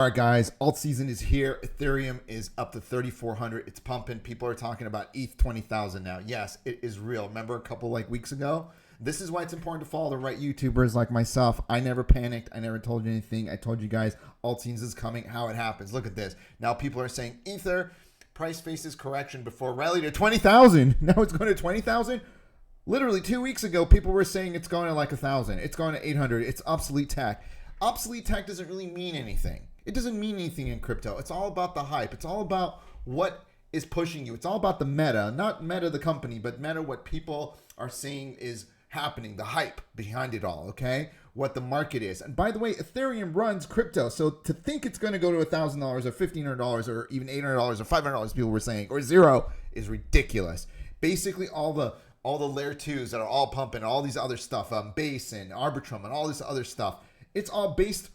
All right, guys, alt season is here. Ethereum is up to 3,400. It's pumping. People are talking about ETH 20,000 now. Yes, it is real. Remember a couple weeks ago? This is why it's important to follow the right YouTubers like myself. I never panicked. I never told you anything. I told you guys alt season is coming, how it happens. Look at this. Now people are saying Ether price faces correction before rally to 20,000. Now it's going to 20,000. Literally 2 weeks ago, people were saying it's going to like 1,000. It's going to 800. It's obsolete tech. Obsolete tech doesn't really mean anything. It doesn't mean anything in crypto. It's all about the hype. It's all about what is pushing you. It's all about the meta, not Meta the company, but meta what people are saying is happening, the hype behind it all, okay? What the market is. And by the way, Ethereum runs crypto. So to think it's going to go to $1,000 or $1,500 or even $800 or $500, people were saying, or zero, is ridiculous. Basically, all the layer twos that are all pumping, all these other stuff, Base and Arbitrum and all this other stuff, it's all based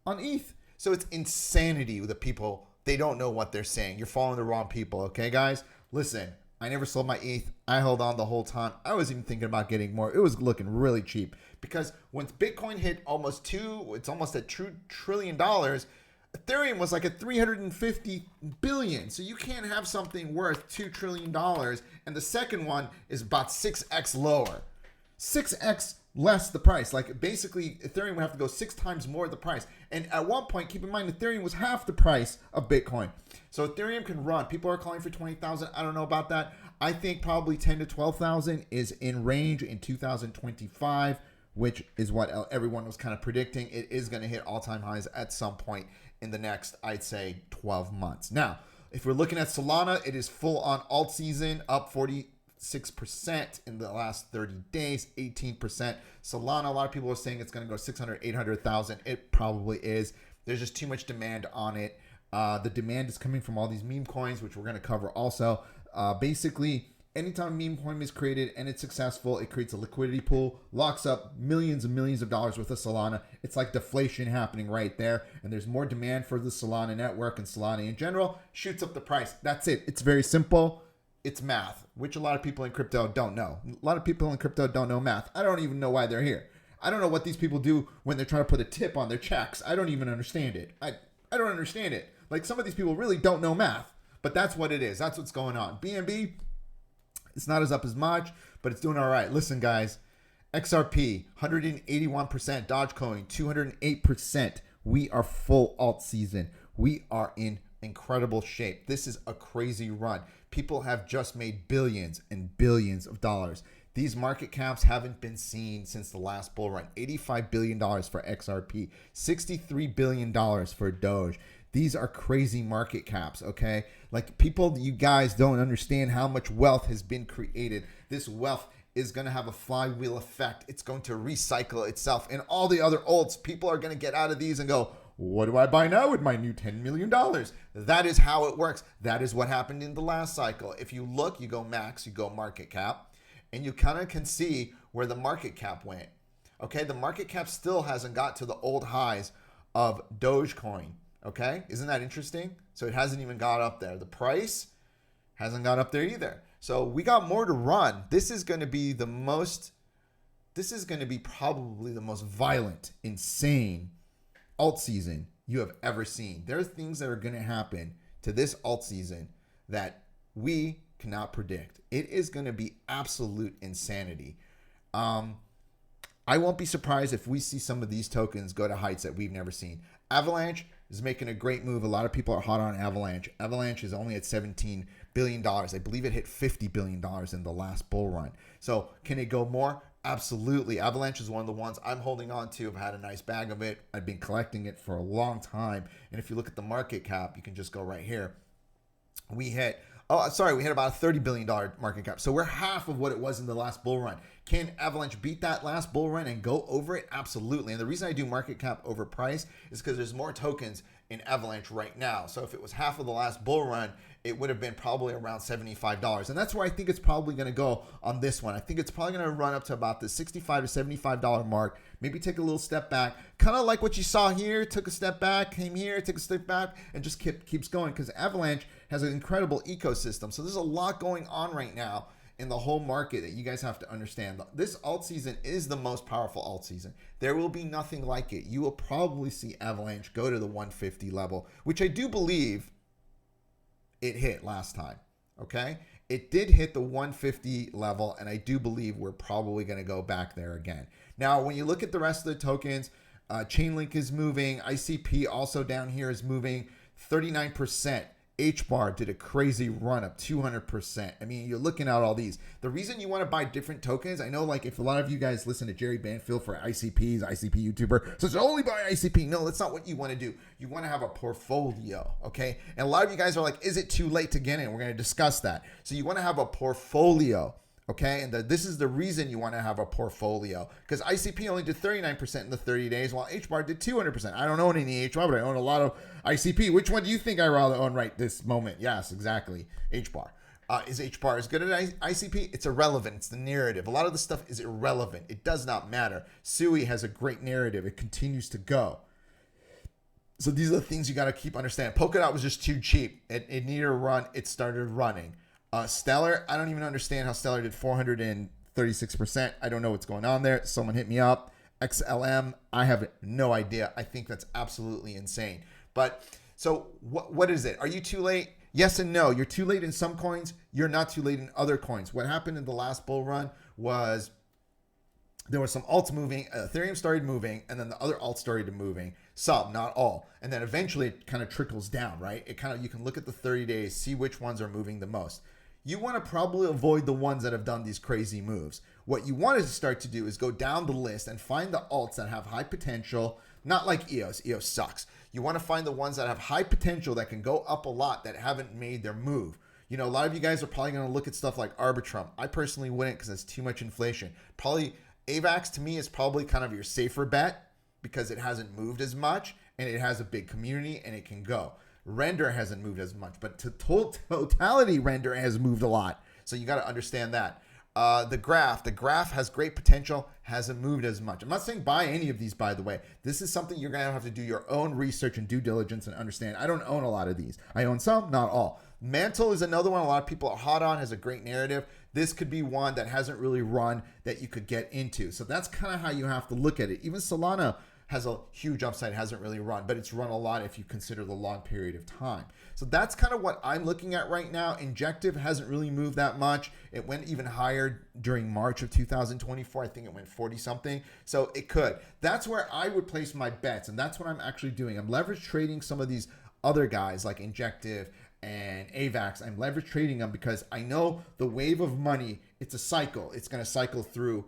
on ETH. So it's insanity with the people. They don't know what they're saying. You're following the wrong people, okay, guys? Listen, I never sold my ETH. I held on the whole time. I was even thinking about getting more. It was looking really cheap because once Bitcoin hit it's almost at $2 trillion, Ethereum was like at 350 billion. So you can't have something worth $2 trillion. And the second one is about 6x lower. 6x less the price. Like basically Ethereum would have to go 6 times more the price. And at one point, keep in mind, Ethereum was half the price of Bitcoin. So Ethereum can run. People are calling for 20,000. I don't know about that. I think probably 10 to 12,000 is in range in 2025, which is what everyone was kind of predicting. It is going to hit all-time highs at some point in the next, I'd say, 12 months. Now, if we're looking at Solana, it is full on alt season, up 46% in the last 30 days, 18%. Solana, a lot of people are saying it's going to go 600, 800,000. It probably is. There's just too much demand on it. The demand is coming from all these meme coins, which we're going to cover also. Basically, anytime meme coin is created and it's successful, it creates a liquidity pool, locks up millions and millions of dollars worth of Solana. It's like deflation happening right there. And there's more demand for the Solana network, and Solana in general shoots up the price. That's it. It's very simple. It's math, which a lot of people in crypto don't know. A lot of people in crypto don't know math. I don't even know why they're here. I don't know what these people do when they're trying to put a tip on their checks. I don't even understand it. I don't understand it. Like, some of these people really don't know math, but that's what it is. That's what's going on. BNB, it's not as up as much, but it's doing all right. Listen, guys, XRP, 181%, Dogecoin, 208%. We are full alt season. We are in incredible shape. This is a crazy run. People have just made billions and billions of dollars. These market caps haven't been seen since the last bull run. $85 billion for XRP, $63 billion for Doge. These are crazy market caps, okay? Like, you guys don't understand how much wealth has been created. This wealth is going to have a flywheel effect. It's going to recycle itself. And all the other alts, people are going to get out of these and go, what do I buy now with my new $10 million? That is how it works. That is what happened in the last cycle. If you look, you go max, you go market cap, and you kind of can see where the market cap went. Okay, the market cap still hasn't got to the old highs of Dogecoin. Okay, isn't that interesting? So it hasn't even got up there. The price hasn't got up there either. So we got more to run. This is going to be probably the most violent, insane alt season you have ever seen. There are things that are going to happen to this alt season that we cannot predict. It is going to be absolute insanity. I won't be surprised if we see some of these tokens go to heights that we've never seen. Avalanche is making a great move. A lot of people are hot on Avalanche. Avalanche is only at $17 billion. I believe it hit $50 billion in the last bull run. So can it go more? Absolutely. Avalanche is one of the ones I'm holding on to. I've had a nice bag of it. I've been collecting it for a long time. And if you look at the market cap, you can just go right here. We hit about a $30 billion market cap. So we're half of what it was in the last bull run. Can Avalanche beat that last bull run and go over it? Absolutely. And the reason I do market cap over price is because there's more tokens in Avalanche right now. So if it was half of the last bull run, it would have been probably around $75. And that's where I think it's probably going to go on this one. I think it's probably going to run up to about the $65 to $75 mark, maybe take a little step back, kind of like what you saw here, took a step back, came here, took a step back, and just keeps going, because Avalanche has an incredible ecosystem. So there's a lot going on right now in the whole market that you guys have to understand. This alt season is the most powerful alt season. There will be nothing like it. You will probably see Avalanche go to the 150 level, which I do believe it hit last time. Okay, it did hit the 150 level, and I do believe we're probably going to go back there again. Now, when you look at the rest of the tokens, Chainlink is moving. ICP also down here is moving 39%. HBAR did a crazy run up 200%. I mean, you're looking at all these. The reason you want to buy different tokens, I know like if a lot of you guys listen to Jerry Banfield for ICPs, ICP YouTuber, says only buy ICP. No, that's not what you want to do. You want to have a portfolio, okay? And a lot of you guys are like, is it too late to get in? We're going to discuss that. So you want to have a portfolio. Okay, and this is the reason you want to have a portfolio, because ICP only did 39% in the 30 days, while HBAR did 200%. I don't own any HBAR, but I own a lot of ICP. Which one do you think I rather own right this moment? Yes, exactly, HBAR. Is HBAR as good as ICP? It's irrelevant. It's the narrative. A lot of the stuff is irrelevant. It does not matter. SUI has a great narrative. It continues to go. So these are the things you got to keep understanding. Polkadot was just too cheap. It needed a run. It started running. Stellar, I don't even understand how Stellar did 436%. I don't know what's going on there. Someone hit me up. XLM, I have no idea. I think that's absolutely insane. But so what is it? Are you too late? Yes and no. You're too late in some coins. You're not too late in other coins. What happened in the last bull run was there were some alts moving. Ethereum started moving, and then the other alts started moving. Some, not all. And then eventually it kind of trickles down, right? It kind of, you can look at the 30 days, see which ones are moving the most. You want to probably avoid the ones that have done these crazy moves. What you want to start to do is go down the list and find the alts that have high potential, not like EOS. EOS sucks. You want to find the ones that have high potential that can go up a lot that haven't made their move. You know, a lot of you guys are probably going to look at stuff like Arbitrum. I personally wouldn't because it's too much inflation. Probably AVAX to me is probably kind of your safer bet because it hasn't moved as much and it has a big community and it can go. Render hasn't moved as much, but to totality, Render has moved a lot. So you got to understand that. The graph has great potential, hasn't moved as much. I'm not saying buy any of these, by the way. This is something you're going to have to do your own research and due diligence and understand. I don't own a lot of these. I own some, not all. Mantle is another one a lot of people are hot on, has a great narrative. This could be one that hasn't really run that you could get into. So that's kind of how you have to look at it. Even Solana has a huge upside, hasn't really run, but it's run a lot if you consider the long period of time. So that's kind of what I'm looking at right now. Injective hasn't really moved that much. It went even higher during March of 2024. I think it went 40 something. So it could. That's where I would place my bets. And that's what I'm actually doing. I'm leverage trading some of these other guys like Injective and AVAX. I'm leverage trading them because I know the wave of money, it's a cycle. It's going to cycle through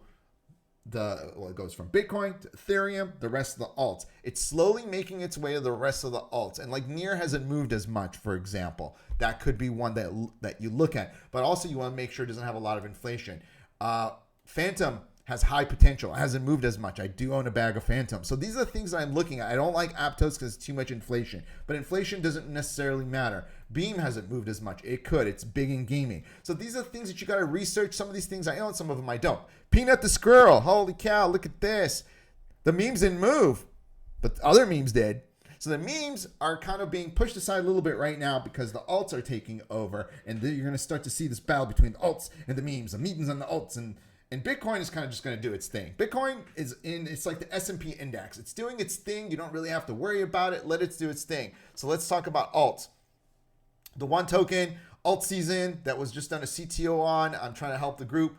it goes from Bitcoin to Ethereum, the rest of the alts. It's slowly making its way to the rest of the alts. And like NIR hasn't moved as much, for example. That could be one that you look at. But also you want to make sure it doesn't have a lot of inflation. Phantom has high potential. It hasn't moved as much. I do own a bag of Phantom. So these are the things that I'm looking at. I don't like Aptos because it's too much inflation. But inflation doesn't necessarily matter. Beam hasn't moved as much. It could. It's big in gaming. So these are things that you got to research. Some of these things I own, some of them I don't. Peanut the Squirrel. Holy cow, look at this. The memes didn't move, but other memes did. So the memes are kind of being pushed aside a little bit right now because the alts are taking over. And then you're going to start to see this battle between the alts and the memes and the alts. And Bitcoin is kind of just going to do its thing. Bitcoin it's like the S&P index. It's doing its thing. You don't really have to worry about it. Let it do its thing. So let's talk about alts. The one token, alt season, that was just done a CTO on. I'm trying to help the group.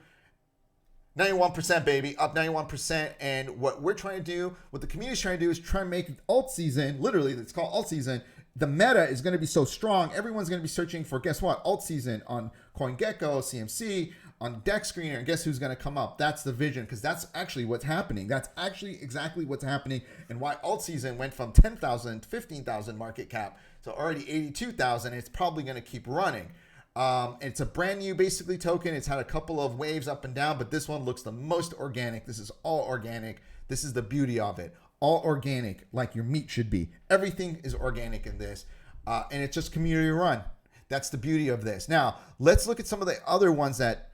91%, baby, up 91%. And what we're trying to do, what the community is trying to do is try and make alt season, literally, it's called alt season. The meta is going to be so strong. Everyone's going to be searching for, guess what? Alt season on CoinGecko, CMC, on Dex Screener, and guess who's going to come up? That's the vision, because that's actually what's happening. That's actually exactly what's happening, and why alt season went from 10,000 to 15,000 market cap, so already 82,000. It's probably going to keep running. It's a brand new basically token. It's had a couple of waves up and down, but this one looks the most organic. This is all organic. This is the beauty of it. All organic, like your meat should be. Everything is organic in this, and it's just community run. That's the beauty of this. Now, let's look at some of the other ones that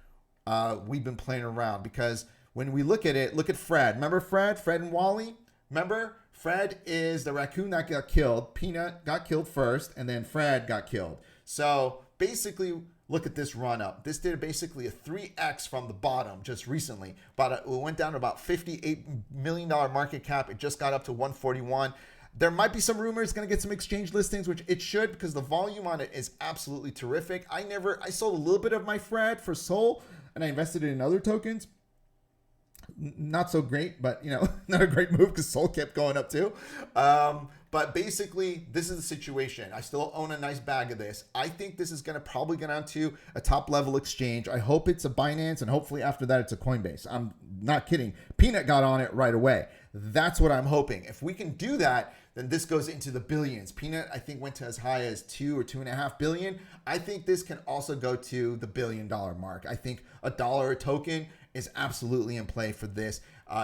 we've been playing around, because when we look at it, look at Fred. Remember Fred and Wally? Remember? Fred is the raccoon that got killed. Peanut got killed first, and then Fred got killed. So basically, Look at this run up. This did basically a 3x from the bottom just recently. It went down to about $58 million market cap. It just got up to 141. There might be some rumors it's going to get some exchange listings, which it should, because the volume on it is absolutely terrific. I sold a little bit of my FRAD for Sol, and I invested it in other tokens. Not so great, but not a great move because Sol kept going up too. But basically, this is the situation. I still own a nice bag of this. I think this is going to probably get onto a top level exchange. I hope it's a Binance, and hopefully after that it's a Coinbase. I'm not kidding. Peanut got on it right away. That's what I'm hoping. If we can do that, then this goes into the billions. Peanut, I think, went to as high as 2 or 2.5 billion. I think this can also go to the $1 billion mark. I think $1 a token is absolutely in play for this.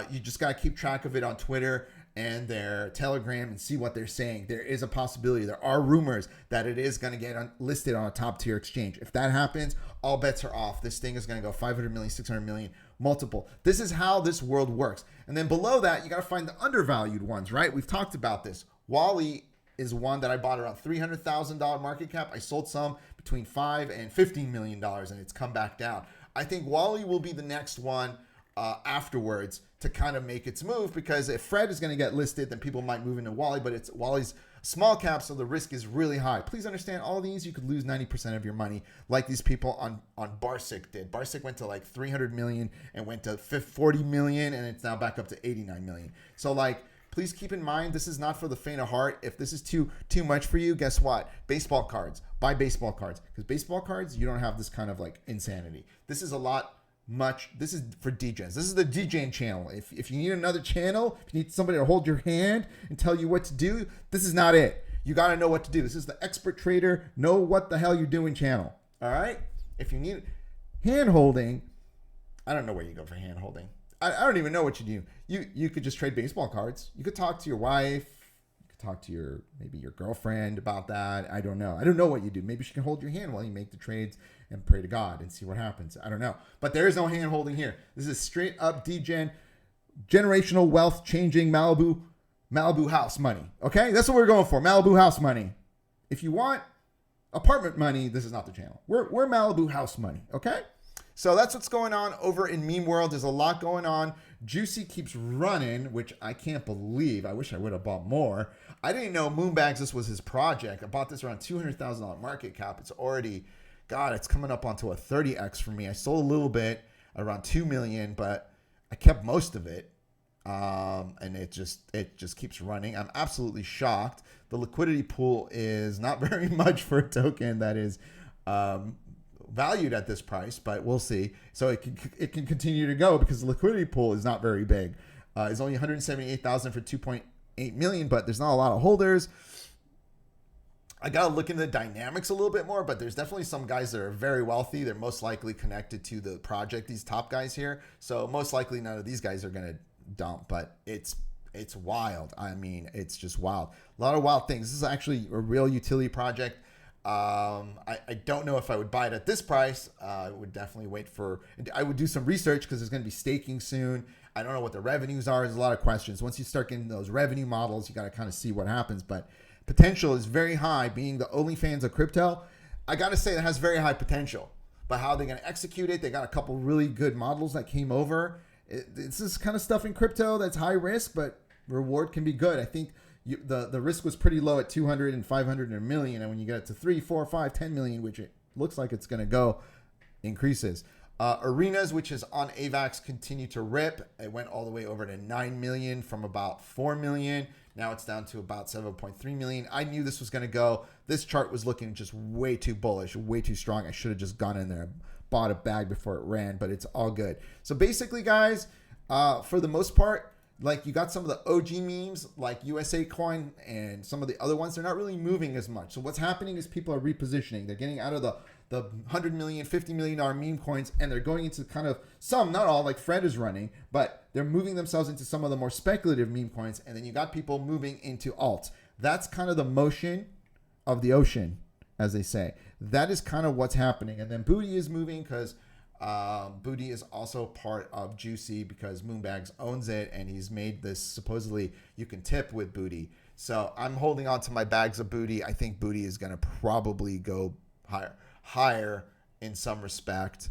You just got to keep track of it on Twitter and their Telegram and see what they're saying. There is a possibility. There are rumors that it is going to get listed on a top tier exchange. If that happens, all bets are off. This thing is going to go 500 million, 600 million, multiple. This is how this world works. And then below that, you got to find the undervalued ones, right? We've talked about this. Wally is one that I bought around $300,000 market cap. I sold some between $5 and $15 million, and it's come back down. I think Wally will be the next one afterwards to kind of make its move, because if Fred is going to get listed, then people might move into Wally, but Wally's small cap, so the risk is really high. Please understand, all these you could lose 90% of your money, like these people on Barsic did. Barsic went to like 300 million and went to 40 million, and it's now back up to 89 million. So please keep in mind, this is not for the faint of heart. If this is too much for you, guess what? Baseball cards. Buy baseball cards, because baseball cards, you don't have this kind of insanity. This is this is for DJs. This is the DJing channel. If you need another channel, if you need somebody to hold your hand and tell you what to do, this is not it. You got to know what to do. This is the expert trader, know what the hell you're doing channel. All right? If you need hand holding, I don't know where you go for hand holding. I don't even know what you do. You could just trade baseball cards. You could talk to your wife. You could talk to maybe your girlfriend about that. I don't know. I don't know what you do. Maybe she can hold your hand while you make the trades and pray to God and see what happens. I don't know. But there is no hand holding here. This is straight up DGen, generational wealth changing Malibu house money. Okay? That's what we're going for. Malibu house money. If you want apartment money, this is not the channel. We're Malibu house money. Okay? So that's what's going on over in meme world. There's a lot going on. Juicy keeps running, which I can't believe. I wish I would have bought more. I didn't know Moonbags, this was his project. I bought this around $200,000 market cap. It's already, God, it's coming up onto a 30x for me. I sold a little bit, around 2 million, but I kept most of it. And it just keeps running. I'm absolutely shocked. The liquidity pool is not very much for a token that is valued at this price, but we'll see. So it can continue to go because the liquidity pool is not very big. It's only 178,000 for 2.8 million, but there's not a lot of holders. I got to look into the dynamics a little bit more, but there's definitely some guys that are very wealthy. They're most likely connected to the project, these top guys here. So most likely none of these guys are going to dump, but it's wild. I mean, it's just wild. A lot of wild things. This is actually a real utility project. I don't know if I would buy it at this price. I would definitely I would do some research because there's going to be staking soon. I don't know what the revenues are. There's a lot of questions. Once you start getting those revenue models, you got to kind of see what happens, but potential is very high. Being the OnlyFans of crypto, I got to say that has very high potential, but how they're going to execute it, they got a couple really good models that came over. It's this kind of stuff in crypto that's high risk, but reward can be good. I think the risk was pretty low at 200 and 500 and a million. And when you get it to 3, 4, 5, 10 million, which it looks like it's going to go, increases. Arenas, which is on AVAX, continue to rip. It went all the way over to 9 million from about 4 million. Now it's down to about 7.3 million. I knew this was going to go. This chart was looking just way too bullish, way too strong. I should have just gone in there, bought a bag before it ran, but it's all good. So basically, guys, for the most part, like you got some of the OG memes like USA Coin and some of the other ones, they're not really moving as much. So what's happening is people are repositioning. They're getting out of the $100 million, $50 million meme coins, and they're going into kind of some, not all, like Fred is running, but they're moving themselves into some of the more speculative meme coins. And then you got people moving into alts. That's kind of the motion of the ocean, as they say. That is kind of what's happening. And then Booty is moving because Booty is also part of Juicy because Moonbags owns it, and he's made this supposedly you can tip with Booty. So I'm holding on to my bags of Booty. I think Booty is going to probably go higher in some respect,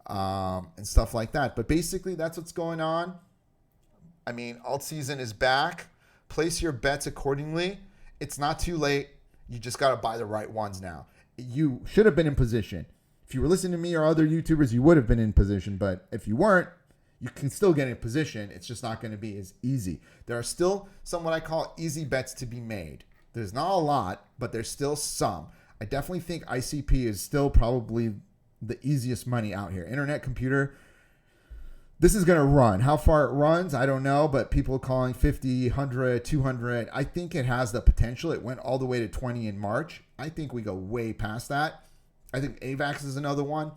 and stuff like that. But basically, that's what's going on. I mean, alt season is back. Place your bets accordingly. It's not too late. You just got to buy the right ones now. You should have been in position. If you were listening to me or other YouTubers, you would have been in position. But if you weren't, you can still get in position. It's just not going to be as easy. There are still some what I call easy bets to be made. There's not a lot, but there's still some. I definitely think ICP is still probably the easiest money out here. Internet Computer, this is going to run. How far it runs, I don't know, but people are calling 50, 100, 200. I think it has the potential. It went all the way to 20 in March. I think we go way past that. I think AVAX is another one.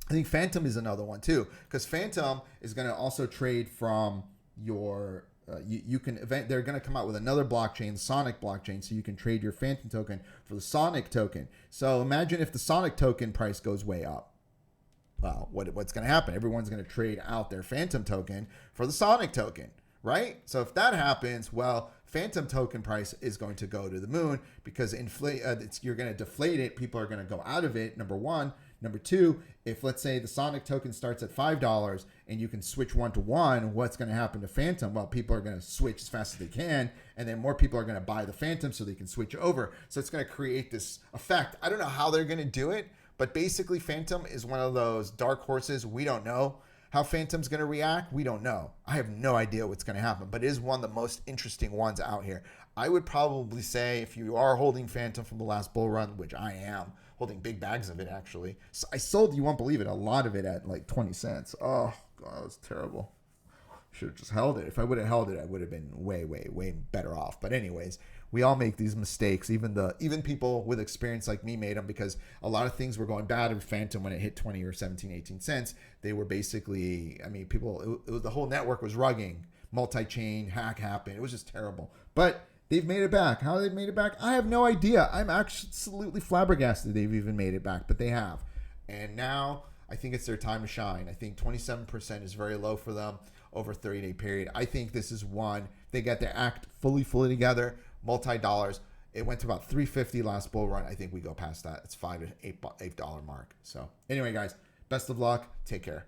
I think Phantom is another one too, because Phantom is going to also trade from your, they're going to come out with another blockchain, Sonic blockchain, so you can trade your Phantom token for the Sonic token. So imagine if the Sonic token price goes way up. Well, what's going to happen? Everyone's going to trade out their Phantom token for the Sonic token, right? So if that happens, well, Phantom token price is going to go to the moon because you're going to deflate it. People are going to go out of it, number one. Number two, if let's say the Sonic token starts at $5 and you can switch 1-to-1, what's going to happen to Phantom? Well, people are going to switch as fast as they can, and then more people are going to buy the Phantom so they can switch over. So it's going to create this effect. I don't know how they're going to do it, but basically Phantom is one of those dark horses. We don't know how Phantom's going to react. We don't know. I have no idea what's going to happen, but it is one of the most interesting ones out here. I would probably say if you are holding Phantom from the last bull run, which I am, holding big bags of it actually. So I sold, you won't believe it, a lot of it at like 20 cents. Oh, God, that was terrible. Should have just held it. If I would have held it, I would have been way, way, way better off. But anyways, we all make these mistakes. Even people with experience like me made them because a lot of things were going bad in Phantom when it hit 20 or 17, 18 cents. They were basically, I mean, the whole network was rugging. Multi-chain hack happened. It was just terrible. But they've made it back. How they've made it back, I have no idea. I'm absolutely flabbergasted they've even made it back, but they have. And now I think it's their time to shine. I think 27% is very low for them over a 30-day period. I think this is one. They get their act fully together, multi-dollars. It went to about $3.50 last bull run. I think we go past that. It's $5 to $8 mark. So anyway, guys, best of luck. Take care.